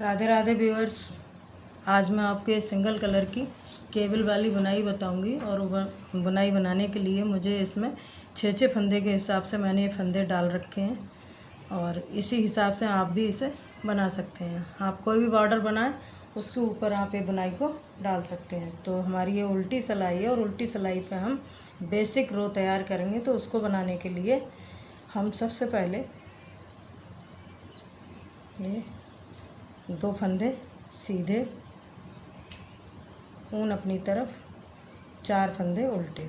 Radhe Radhe viewers. आज मैं आपको सिंगल कलर की केबल वाली बुनाई बताऊंगी और बुनाई बनाने के लिए मुझे इसमें 6 फंदे के हिसाब से मैंने ये फंदे डाल रखे हैं और इसी हिसाब से आप भी इसे बना सकते हैं। आप कोई भी बॉर्डर बनाएं उसके ऊपर आप ये बुनाई को डाल सकते हैं। तो हमारी ये उल्टी सिलाई है और उल्टी सिलाई पे हम बेसिक रो तैयार करेंगे। तो उसको बनाने के लिए हम सबसे पहले ये 2 फंदे सीधे, ऊन अपनी तरफ, 4 फंदे उल्टे,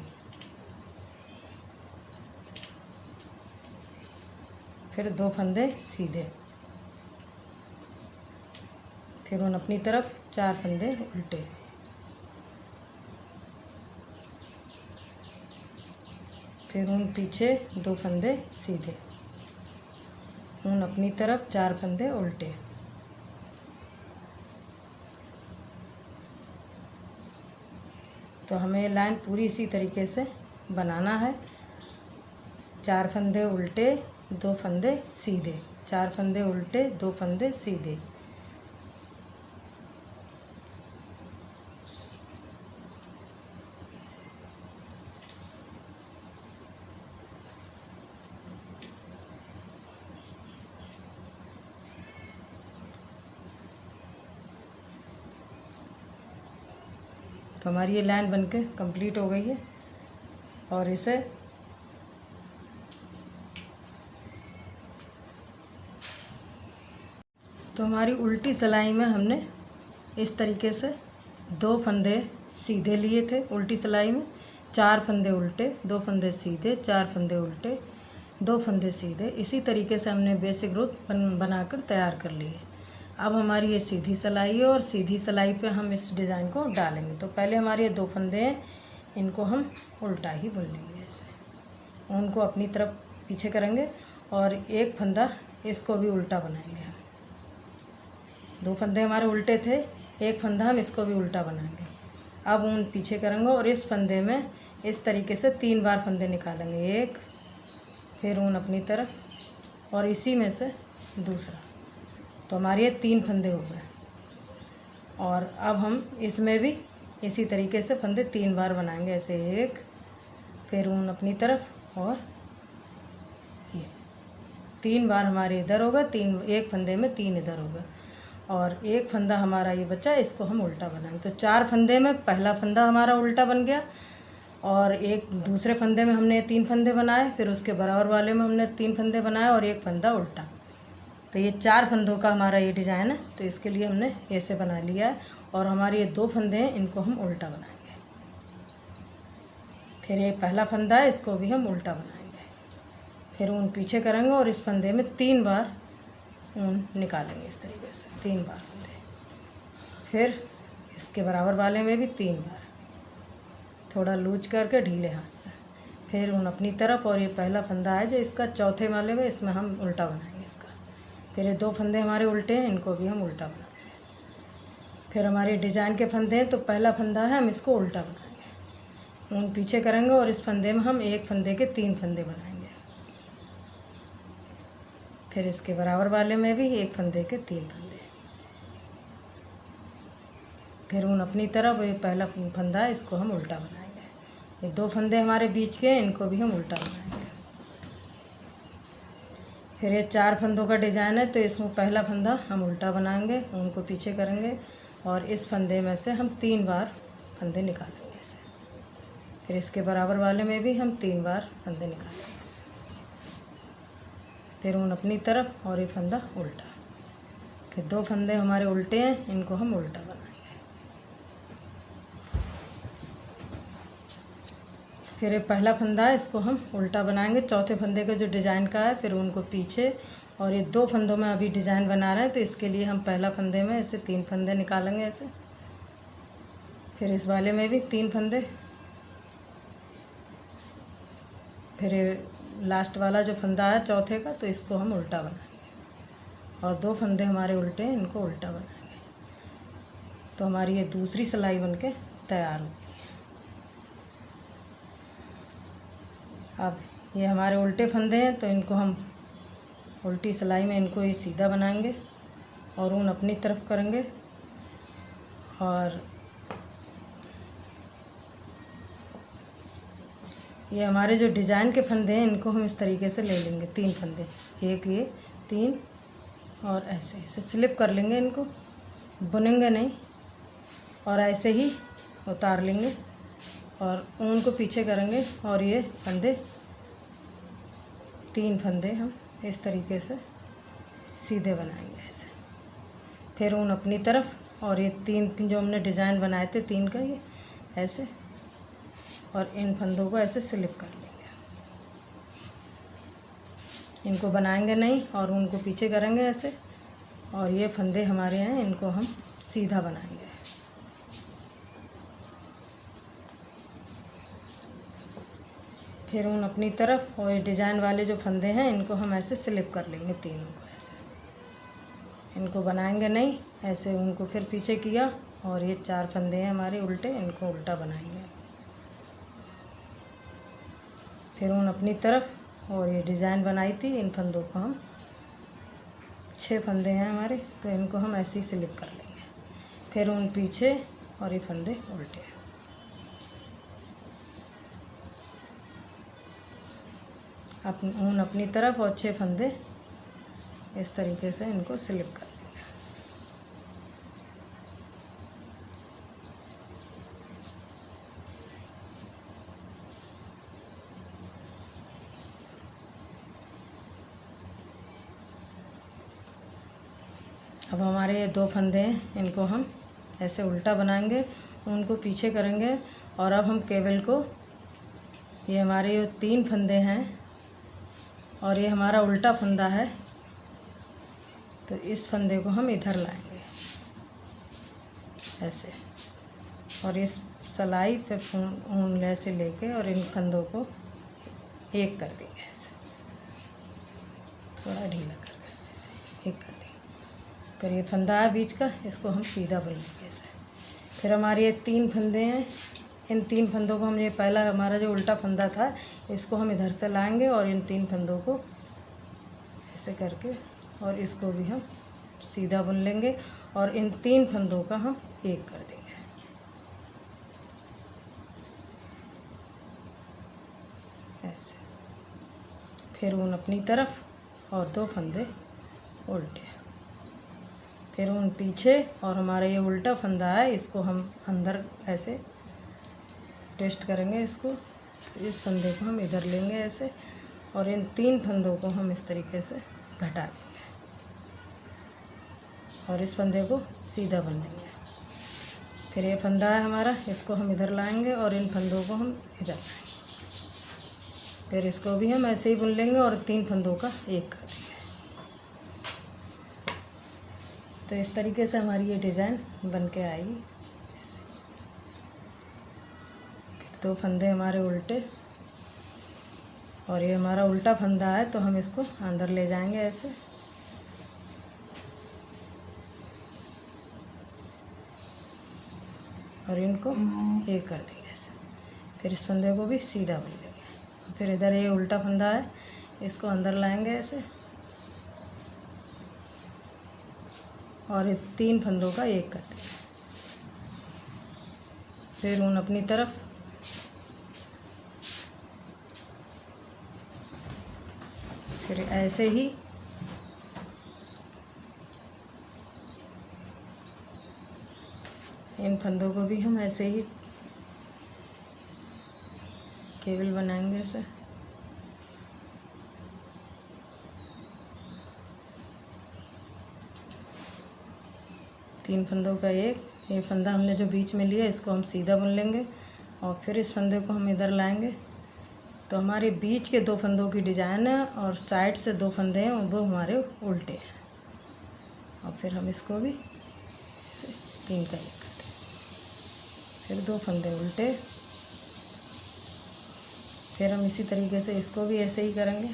फिर 2 फंदे सीधे, फिर ऊन अपनी तरफ, 4 फंदे उल्टे, फिर ऊन पीछे, 2 फंदे सीधे, ऊन अपनी तरफ, 4 फंदे उल्टे। तो हमें लाइन पूरी इसी तरीके से बनाना है। 4 फंदे उल्टे, 2 फंदे सीधे, 4 फंदे उल्टे, 2 फंदे सीधे। तो हमारी ये लाइन बनके कंप्लीट हो गई है और इसे तो हमारी उल्टी सिलाई में हमने इस तरीके से 2 फंदे सीधे लिए थे। उल्टी सिलाई में 4 फंदे उल्टे, 2 फंदे सीधे, 4 फंदे उल्टे, 2 फंदे सीधे। इसी तरीके से हमने बेसिक रो बनाकर तैयार कर ली है। अब हमारी ये सीधी सिलाई है और सीधी सिलाई पे हम इस डिज़ाइन को डालेंगे। तो पहले हमारे ये 2 फंदे हैं, इनको हम उल्टा ही बुन लेंगे। ऐसे उनको अपनी तरफ पीछे करेंगे और 1 फंदा इसको भी उल्टा बनाएंगे हम। 2 फंदे हमारे उल्टे थे, 1 फंदा हम इसको भी उल्टा बनाएंगे। अब ऊन पीछे करेंगे और इस फंदे में इस तरीके से 3 बार फंदे निकालेंगे। 1, फिर ऊन अपनी तरफ और इसी में से दूसरा। तो हमारे ये 3 फंदे हो गए और अब हम इसमें भी इसी तरीके से फंदे 3 बार बनाएंगे। ऐसे 1, फिर ऊन अपनी तरफ और ये 3 बार हमारे इधर होगा, 1 फंदे में 3 इधर होगा और 1 फंदा हमारा ये बचा, इसको हम उल्टा बनाएंगे। तो 4 फंदे में पहला फंदा हमारा उल्टा बन गया और एक दूसरे फंदे में हमने 3 फंदे बनाए, फिर उसके बराबर वाले में हमने 3 फंदे बनाए और 1 फंदा उल्टा। तो ये 4 फंदों का हमारा ये डिज़ाइन है। तो इसके लिए हमने ऐसे बना लिया है और हमारे ये 2 फंदे हैं, इनको हम उल्टा बनाएंगे। फिर ये पहला फंदा है, इसको भी हम उल्टा बनाएंगे। फिर ऊन पीछे करेंगे और इस फंदे में 3 बार ऊन निकालेंगे इस तरीके से, 3 बार फंदे। फिर इसके बराबर वाले में भी 3 बार, थोड़ा लूज करके ढीले हाथ से। फिर ऊन अपनी तरफ और ये पहला फंदा है जो इसका चौथे वाले में, इसमें हम उल्टा बनाएंगे इसका। फिर ये 2 फंदे हमारे उल्टे हैं, इनको भी हम उल्टा बनाएंगे। फिर हमारे डिजाइन के फंदे हैं, तो पहला फंदा है, हम इसको उल्टा बनाएंगे। ऊन पीछे करेंगे और इस फंदे में हम 1 फंदे के 3 फंदे बनाएंगे। फिर इसके बराबर वाले में भी 1 फंदे के 3 फंदे। फिर ऊन अपनी तरफ, ये पहला फंदा है, इसको हम उल्टा बनाएंगे। ये 2 फंदे हमारे बीच के, इनको भी हम उल्टा बनाएंगे। फिर ये 4 फंदों का डिज़ाइन है, तो इसमें पहला फंदा हम उल्टा बनाएंगे, उनको पीछे करेंगे और इस फंदे में से हम 3 बार फंदे निकालेंगे ऐसे। फिर इसके बराबर वाले में भी हम 3 बार फंदे निकालेंगे ऐसे। फिर ऊन अपनी तरफ और ये फंदा उल्टा। फिर 2 फंदे हमारे उल्टे हैं, इनको हम उल्टा बनाएंगे। फिर ये पहला फंदा है, इसको हम उल्टा बनाएंगे, चौथे फंदे का जो डिज़ाइन का है। फिर उनको पीछे और ये 2 फंदों में अभी डिज़ाइन बना रहे हैं, तो इसके लिए हम पहला फंदे में ऐसे 3 फंदे निकालेंगे ऐसे। फिर इस वाले में भी 3 फंदे। फिर ये लास्ट वाला जो फंदा है चौथे का, तो इसको हम उल्टा बनाएंगे और 2 फंदे हमारे उल्टे हैं, इनको उल्टा बनाएंगे। तो हमारी ये दूसरी सिलाई बनके तैयार हो। अब ये हमारे उल्टे फंदे हैं, तो इनको हम उल्टी सिलाई में इनको ये सीधा बनाएंगे और ऊन अपनी तरफ करेंगे। और ये हमारे जो डिज़ाइन के फंदे हैं इनको हम इस तरीके से ले लेंगे, 3 फंदे, एक ये 3 और ऐसे ऐसे स्लिप कर लेंगे, इनको बुनेंगे नहीं और ऐसे ही उतार लेंगे और ऊन को पीछे करेंगे और ये फंदे 3 फंदे हम इस तरीके से सीधे बनाएंगे ऐसे। फिर ऊन अपनी तरफ और ये 3 जो हमने डिज़ाइन बनाए थे 3 का, ये ऐसे और इन फंदों को ऐसे स्लिप कर लेंगे। इनको बनाएंगे नहीं और उनको पीछे करेंगे ऐसे, और ये फंदे हमारे हैं इनको हम सीधा बनाएंगे। फिर ऊन अपनी तरफ और ये डिज़ाइन वाले जो फंदे हैं इनको हम ऐसे स्लिप कर लेंगे, तीनों को ऐसे। इनको बनाएंगे नहीं, ऐसे उनको फिर पीछे किया और ये 4 फंदे हैं हमारे उल्टे, इनको उल्टा बनाएंगे। फिर ऊन अपनी तरफ और ये डिज़ाइन बनाई थी, इन फंदों को हम 6 फंदे हैं हमारे, तो इनको हम ऐसे ही स्लिप कर लेंगे। फिर ऊन पीछे और ये फंदे उल्टे। ऊन अपनी तरफ और 6 फंदे इस तरीके से इनको स्लिप कर लेंगे। अब हमारे ये 2 फंदे हैं, इनको हम ऐसे उल्टा बनाएंगे, उनको पीछे करेंगे और अब हम केबल को, ये हमारे ये 3 फंदे हैं और ये हमारा उल्टा फंदा है, तो इस फंदे को हम इधर लाएंगे ऐसे और इस सलाई पे ऊन ऐसे लेके और इन फंदों को एक कर देंगे ऐसे, थोड़ा ढीला करके ऐसे एक कर देंगे। फिर ये फंदा है बीच का, इसको हम सीधा बुन लेंगे ऐसे। फिर हमारे ये 3 फंदे हैं, इन 3 फंदों को हम, ये पहला हमारा जो उल्टा फंदा था इसको हम इधर से लाएंगे और इन 3 फंदों को ऐसे करके और इसको भी हम सीधा बुन लेंगे और इन 3 फंदों का हम एक कर देंगे ऐसे। फिर ऊन अपनी तरफ और 2 फंदे उल्टे। फिर ऊन पीछे और हमारा ये उल्टा फंदा है, इसको हम अंदर ऐसे ट्विस्ट करेंगे इसको, इस फंदे को हम इधर लेंगे ऐसे और इन 3 फंदों को हम इस तरीके से घटा देंगे और इस फंदे को सीधा बुन लेंगे। फिर ये फंदा है हमारा, इसको हम इधर लाएंगे और इन फंदों को हम इधर लाएंगे। फिर इसको भी हम ऐसे ही बुन लेंगे और 3 फंदों का एक कर देंगे। तो इस तरीके से हमारी ये डिज़ाइन बन के आएगी ऐसे। 2 फंदे हमारे उल्टे और ये हमारा उल्टा फंदा है, तो हम इसको अंदर ले जाएंगे ऐसे और इनको एक कर देंगे ऐसे। फिर इस फंदे को भी सीधा बुन लेंगे। फिर इधर ये उल्टा फंदा है, इसको अंदर लाएंगे ऐसे और ये 3 फंदों का एक कर देंगे। फिर ऊन अपनी तरफ फिर ऐसे ही इन फंदों को भी हम ऐसे ही केबल बनाएंगे ऐसे। तीन फंदों का एक, ये फंदा हमने जो बीच में लिया इसको हम सीधा बुन लेंगे और फिर इस फंदे को हम इधर लाएंगे, तो हमारे बीच के 2 फंदों की डिज़ाइन है और साइड से 2 फंदे हैं वो हमारे उल्टे हैं। और फिर हम इसको भी ऐसे 3 का एक कर दें। फिर 2 फंदे उल्टे, फिर हम इसी तरीके से इसको भी ऐसे ही करेंगे।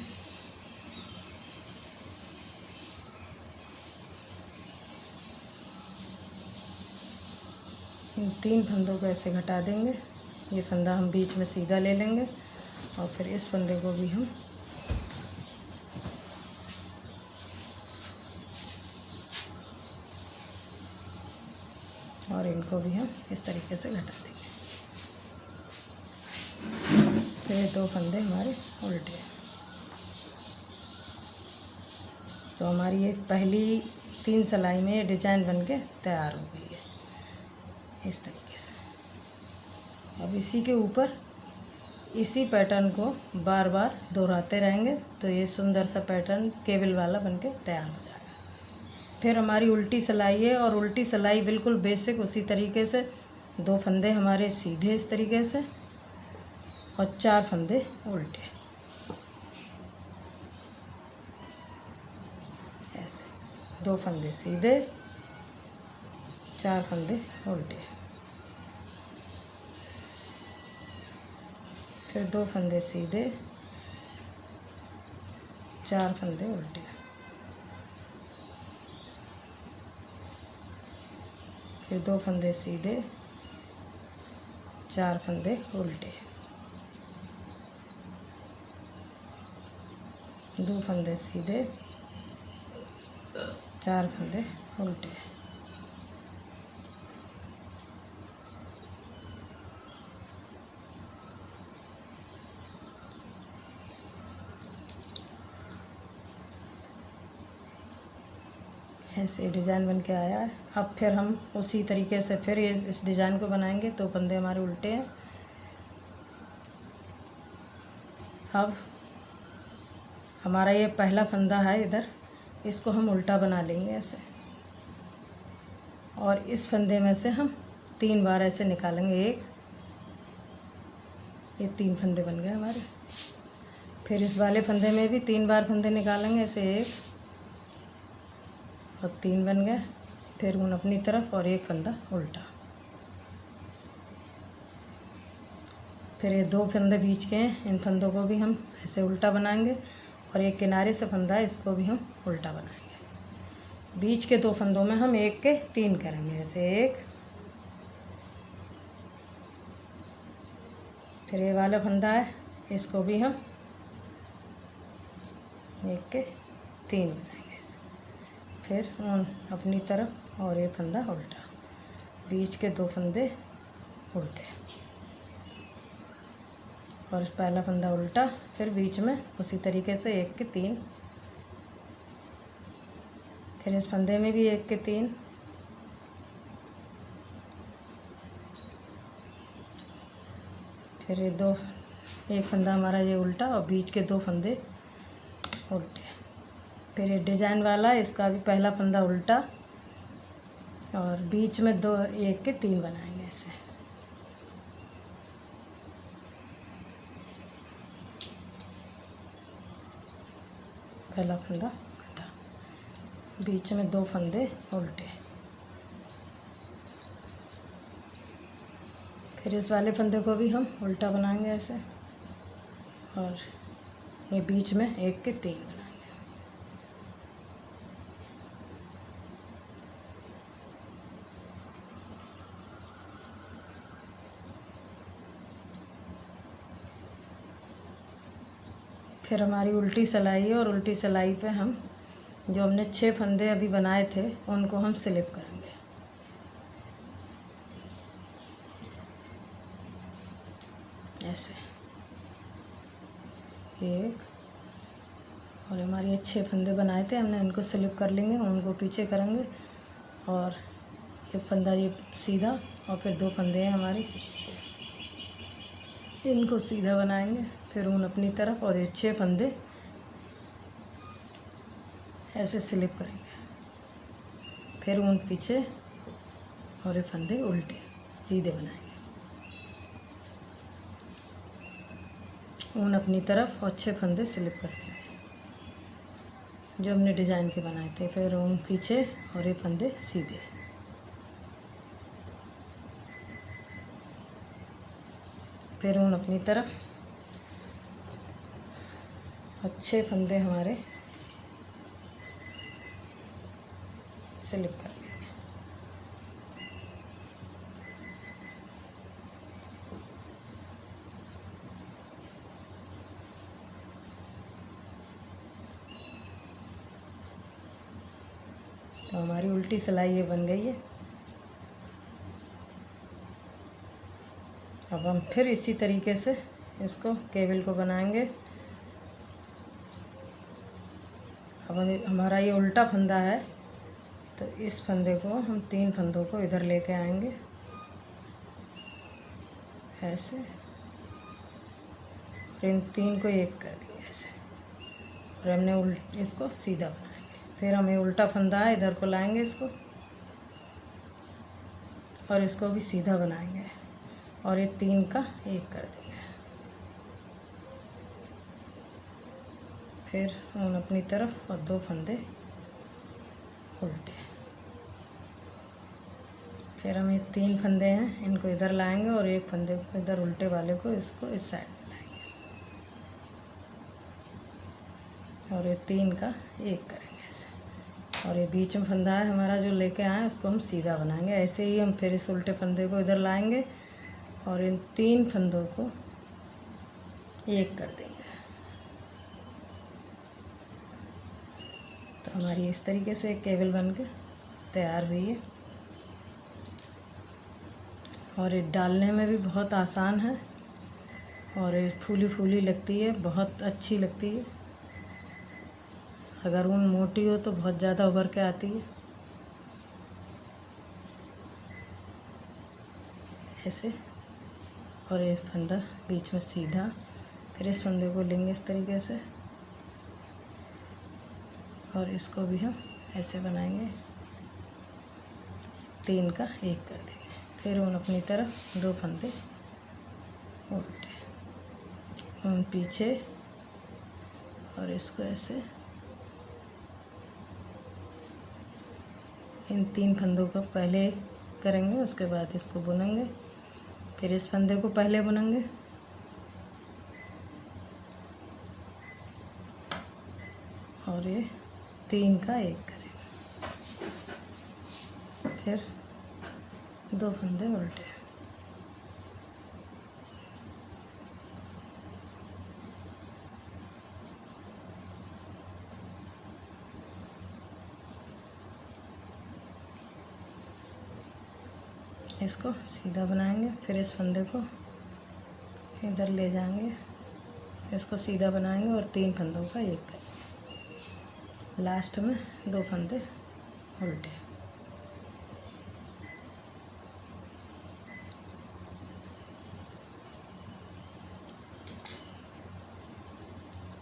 इन 3 फंदों को ऐसे घटा देंगे। ये फंदा हम बीच में सीधा ले लेंगे और फिर इस फंदे को भी हम और इनको भी हम इस तरीके से घटा देंगे। फिर ये 2 फंदे हमारे उल्टे। तो हमारी ये पहली 3 सिलाई में ये डिजाइन बनके तैयार हो गई है इस तरीके से। अब इसी के ऊपर इसी पैटर्न को बार बार दोहराते रहेंगे तो ये सुंदर सा पैटर्न केबल वाला बनके तैयार हो जाएगा। फिर हमारी उल्टी सिलाई है, और उल्टी सिलाई बिल्कुल बेसिक उसी तरीके से 2 फंदे हमारे सीधे इस तरीके से और 4 फंदे उल्टे, ऐसे 2 फंदे सीधे 4 फंदे उल्टे, फिर 2 फंदे सीधे 4 फंदे उल्टे, फिर 2 फंदे सीधे 4 फंदे उल्टे, 2 फंदे सीधे 4 फंदे उल्टे, ऐसे डिज़ाइन बन के आया है। अब फिर हम उसी तरीके से फिर ये इस डिज़ाइन को बनाएंगे। 2 फंदे हमारे उल्टे हैं। अब हमारा ये पहला फंदा है इधर, इसको हम उल्टा बना लेंगे ऐसे, और इस फंदे में से हम 3 बार ऐसे निकालेंगे। ये 3 फंदे बन गए हमारे। फिर इस वाले फंदे में भी 3 बार फंदे निकालेंगे ऐसे, 1 और 3 बन गए। फिर उन अपनी तरफ और 1 फंदा उल्टा। फिर ये 2 फंदे बीच के हैं, इन फंदों को भी हम ऐसे उल्टा बनाएंगे, और एक किनारे से फंदा है इसको भी हम उल्टा बनाएंगे। बीच के 2 फंदों में हम 1 के 3 करेंगे ऐसे, 1, फिर ये वाला फंदा है इसको भी हम 1 के 3 बनाएंगे ऐसे। फिर उन अपनी तरफ और 1 फंदा उल्टा, बीच के 2 फंदे उल्टे, और पहला फंदा उल्टा, फिर बीच में उसी तरीके से 1 के 3, फिर इस फंदे में भी 1 के 3, फिर ये 2, 1 फंदा हमारा ये उल्टा और बीच के 2 फंदे उल्टे। फिर ये डिजाइन वाला, इसका भी पहला फंदा उल्टा और बीच में 2, 1 के 3 बनाएंगे ऐसे। पहला फंदा उल्टा, बीच में 2 फंदे उल्टे, फिर इस वाले फंदे को भी हम उल्टा बनाएंगे ऐसे, और ये बीच में 1 के 3 बनाएंगे। फिर हमारी उल्टी सिलाई है, और उल्टी सिलाई पे हम जो हमने 6 फंदे अभी बनाए थे उनको हम स्लिप करेंगे ऐसे, 1, और हमारे 6 फंदे बनाए थे हमने, इनको स्लिप कर लेंगे, उनको पीछे करेंगे, और 1 फंदा ये सीधा, और फिर 2 फंदे हैं हमारे, इनको सीधा बनाएंगे, फिर ऊन अपनी तरफ, और ये 6 फंदे ऐसे स्लिप करेंगे, फिर ऊन पीछे और ये फंदे उल्टे सीधे बनाएंगे, ऊन अपनी तरफ और 6 फंदे स्लिप कर देंगे जो हमने डिज़ाइन के बनाए थे, फिर ऊन पीछे और ये फंदे सीधे, फिर ऊन अपनी तरफ और 6 फंदे हमारे स्लिप कर लेंगे। तो हमारी उल्टी सिलाई ये बन गई है। अब हम फिर इसी तरीके से इसको केबल को बनाएंगे। अब हमारा ये उल्टा फंदा है, तो इस फंदे को हम 3 फंदों को इधर लेके आएंगे ऐसे, और इन 3 को एक कर देंगे ऐसे, और हमने इसको सीधा बनाएंगे। फिर हमें उल्टा फंदा है, इधर को लाएंगे इसको, और इसको भी सीधा बनाएंगे, और ये 3 का एक कर देंगे। फिर ऊन अपनी तरफ और 2 फंदे उल्टे। फिर हम ये 3 फंदे हैं, इनको इधर लाएंगे और एक फंदे को इधर उल्टे वाले को इसको इस साइड में लाएंगे, और ये 3 का एक करेंगे ऐसे, और ये बीच में फंदा है हमारा जो लेके आए उसको हम सीधा बनाएंगे। ऐसे ही हम फिर इस उल्टे फंदे को इधर लाएंगे और इन 3 फंदों को एक कर देंगे। तो हमारी इस तरीके से एक केबल बन के तैयार हुई है, और ये डालने में भी बहुत आसान है, और ये फूली फूली लगती है, बहुत अच्छी लगती है। अगर ऊन मोटी हो तो बहुत ज़्यादा उभर के आती है ऐसे, और ये फंदा बीच में सीधा। फिर इस फंदे को लेंगे इस तरीके से, और इसको भी हम ऐसे बनाएंगे, 3 का एक कर देंगे। फिर ऊन अपनी तरफ 2 फंदे उल्टे, ऊन पीछे, और इसको ऐसे इन 3 फंदों को पहले करेंगे, उसके बाद इसको बुनेंगे। फिर इस फंदे को पहले बुनेंगे, और ये 3 का एक करेंगे। फिर 2 फंदे उल्टे, इसको सीधा बनाएंगे। फिर इस फंदे को इधर ले जाएंगे, इसको सीधा बनाएंगे, और 3 फंदों का एक करेंगे। लास्ट में 2 फंदे उल्टे।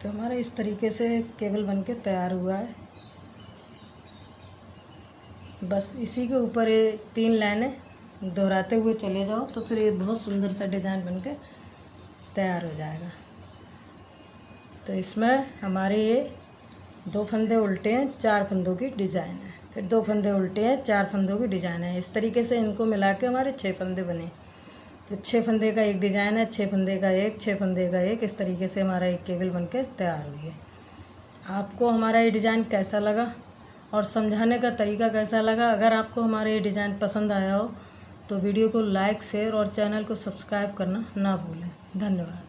तो हमारा इस तरीके से केबल बनके तैयार हुआ है। बस इसी के ऊपर ये 3 लाइनें दोहराते हुए चले जाओ, तो फिर ये बहुत सुंदर सा डिज़ाइन बनके तैयार हो जाएगा। तो इसमें हमारे ये 2 फंदे उल्टे हैं, 4 फंदों की डिज़ाइन है। फिर 2 फंदे उल्टे हैं, 4 फंदों की डिज़ाइन है। इस तरीके से इनको मिला के हमारे 6 फंदे बने। तो 6 फंदे का एक डिज़ाइन है, 6 फंदे का एक, 6 फंदे का एक, इस तरीके से हमारा एक केबल बनके तैयार हुई है। आपको हमारा ये डिज़ाइन कैसा लगा और समझाने का तरीका कैसा लगा? अगर आपको हमारा ये डिज़ाइन पसंद आया हो तो वीडियो को लाइक, शेयर और चैनल को सब्सक्राइब करना ना भूलें। धन्यवाद।